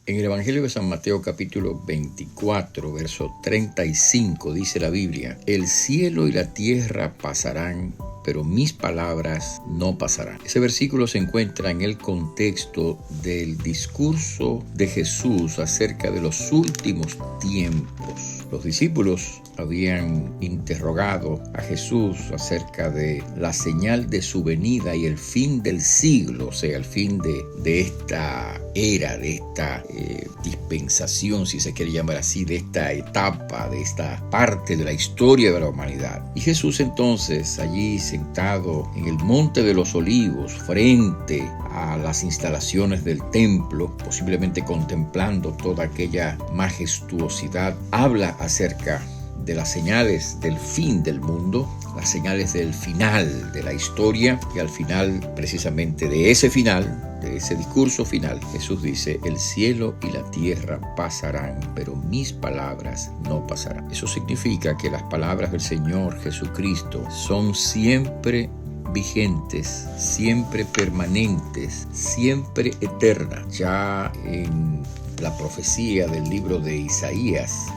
En el Evangelio de San Mateo capítulo 24, verso 35 dice la Biblia: el cielo y la tierra pasarán, pero mis palabras no pasarán. Ese versículo se encuentra en el contexto del discurso de Jesús acerca de los últimos tiempos. Los discípulos habían interrogado a Jesús acerca de la señal de su venida y el fin del siglo, o sea, el fin de esta era, de esta dispensación, si se quiere llamar así, de esta etapa, de esta parte de la historia de la humanidad. Y Jesús entonces, allí sentado en el Monte de los Olivos, frente a las instalaciones del templo, posiblemente contemplando toda aquella majestuosidad, habla acerca de las señales del fin del mundo, las señales del final de la historia, y al final, precisamente de ese final, de ese discurso final, Jesús dice: el cielo y la tierra pasarán, pero mis palabras no pasarán. Eso significa que las palabras del Señor Jesucristo son siempre vigentes, siempre permanentes, siempre eternas. Ya en la profecía del libro de Isaías,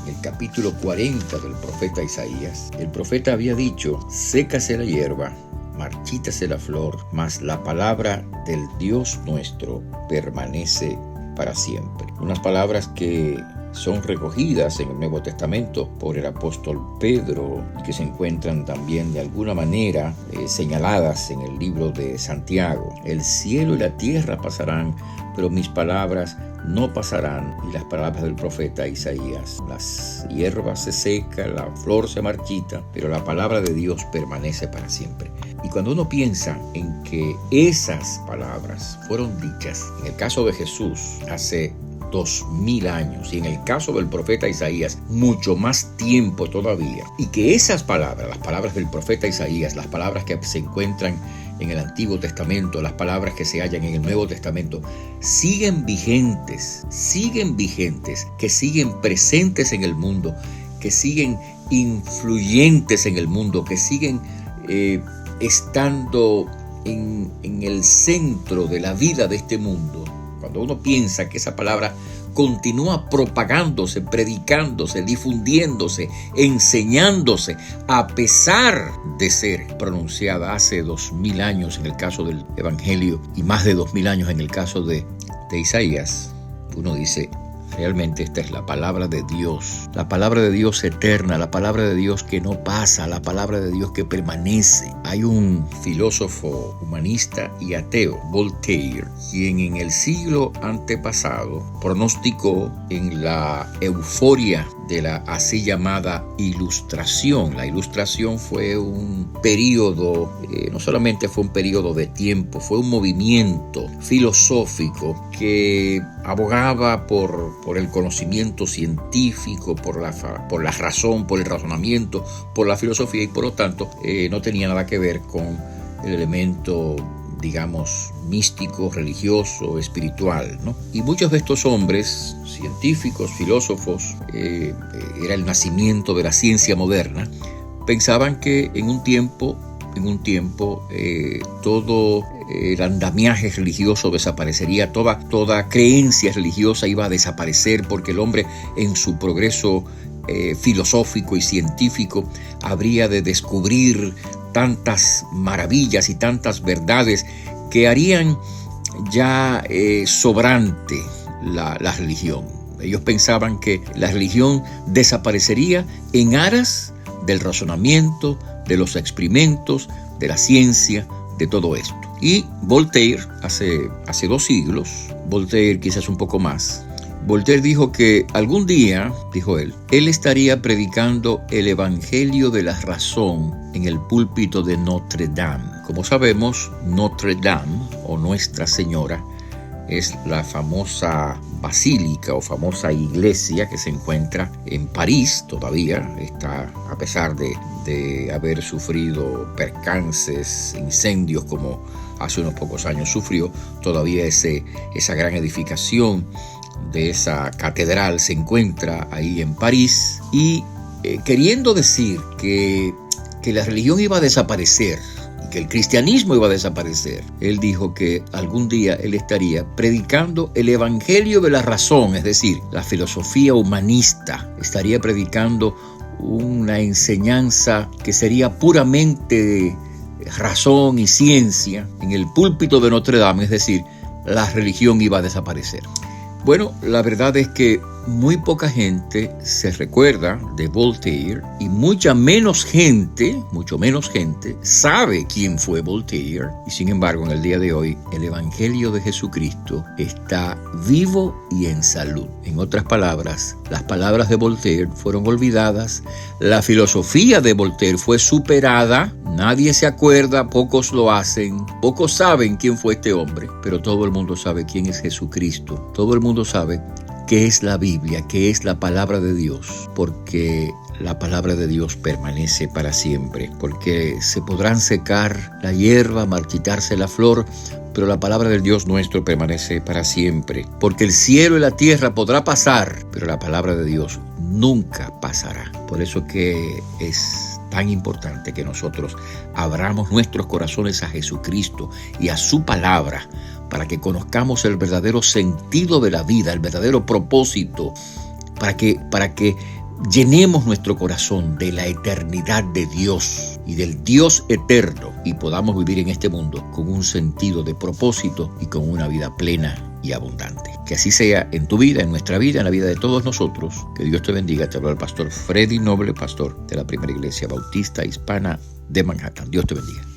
el capítulo 40 del profeta Isaías, el profeta había dicho: sécase la hierba, marchítase la flor, mas la palabra del Dios nuestro permanece para siempre. Unas palabras que son recogidas en el Nuevo Testamento por el apóstol Pedro y que se encuentran también de alguna manera señaladas en el libro de Santiago. El cielo y la tierra pasarán, pero mis palabras no pasarán. Y las palabras del profeta Isaías: las hierbas se secan, la flor se marchita, pero la palabra de Dios permanece para siempre. Y cuando uno piensa en que esas palabras fueron dichas, en el caso de Jesús, hace 2000 años, y en el caso del profeta Isaías, mucho más tiempo todavía, y que esas palabras, las palabras del profeta Isaías, las palabras que se encuentran en el Antiguo Testamento, las palabras que se hallan en el Nuevo Testamento, siguen vigentes, que siguen presentes en el mundo, que siguen influyentes en el mundo, que siguen estando en el centro de la vida de este mundo. Cuando uno piensa que esa palabra continúa propagándose, predicándose, difundiéndose, enseñándose, a pesar de ser pronunciada hace 2000 años en el caso del Evangelio y más de 2000 años en el caso de Isaías, uno dice: realmente esta es la palabra de Dios, la palabra de Dios eterna, la palabra de Dios que no pasa, la palabra de Dios que permanece. Hay un filósofo humanista y ateo, Voltaire, quien en el siglo antepasado pronosticó en la euforia de la así llamada Ilustración. La Ilustración fue un periodo, no solamente fue un periodo de tiempo, fue un movimiento filosófico que abogaba por el conocimiento científico, por la razón, por el razonamiento, por la filosofía, y por lo tanto no tenía nada que ver con el elemento, digamos, místico, religioso, espiritual, ¿no? Y muchos de estos hombres, científicos, filósofos, era el nacimiento de la ciencia moderna, pensaban que en un tiempo todo el andamiaje religioso desaparecería, toda creencia religiosa iba a desaparecer, porque el hombre en su progreso filosófico y científico habría de descubrir tantas maravillas y tantas verdades que harían ya sobrante la religión. Ellos pensaban que la religión desaparecería en aras del razonamiento, de los experimentos, de la ciencia, de todo esto. Y Voltaire, hace 2 siglos, Voltaire quizás un poco más, Voltaire dijo que algún día, dijo él estaría predicando el Evangelio de la razón en el púlpito de Notre Dame. Como sabemos, Notre Dame, o Nuestra Señora, es la famosa basílica o famosa iglesia que se encuentra en París. Todavía está, a pesar de haber sufrido percances, incendios como hace unos pocos años sufrió, todavía esa gran edificación de esa catedral se encuentra ahí en París, y queriendo decir que la religión iba a desaparecer y que el cristianismo iba a desaparecer. Él dijo que algún día él estaría predicando el evangelio de la razón, es decir, la filosofía humanista. Estaría predicando una enseñanza que sería puramente razón y ciencia en el púlpito de Notre Dame, es decir, la religión iba a desaparecer. Bueno, la verdad es que muy poca gente se recuerda de Voltaire y mucho menos gente sabe quién fue Voltaire. Y sin embargo, en el día de hoy, el Evangelio de Jesucristo está vivo y en salud. En otras palabras, las palabras de Voltaire fueron olvidadas, la filosofía de Voltaire fue superada, nadie se acuerda, pocos lo hacen, pocos saben quién fue este hombre, pero todo el mundo sabe quién es Jesucristo. Todo el mundo sabe qué es la Biblia, qué es la palabra de Dios, porque la palabra de Dios permanece para siempre, porque se podrán secar la hierba, marchitarse la flor, pero la palabra del Dios nuestro permanece para siempre, porque el cielo y la tierra podrá pasar, pero la palabra de Dios nunca pasará. Por eso que es tan importante que nosotros abramos nuestros corazones a Jesucristo y a su palabra, para que conozcamos el verdadero sentido de la vida, el verdadero propósito, para que llenemos nuestro corazón de la eternidad de Dios y del Dios eterno y podamos vivir en este mundo con un sentido de propósito y con una vida plena y abundante. Que así sea en tu vida, en nuestra vida, en la vida de todos nosotros. Que Dios te bendiga. Te habló el pastor Freddy Noble, pastor de la Primera Iglesia Bautista Hispana de Manhattan. Dios te bendiga.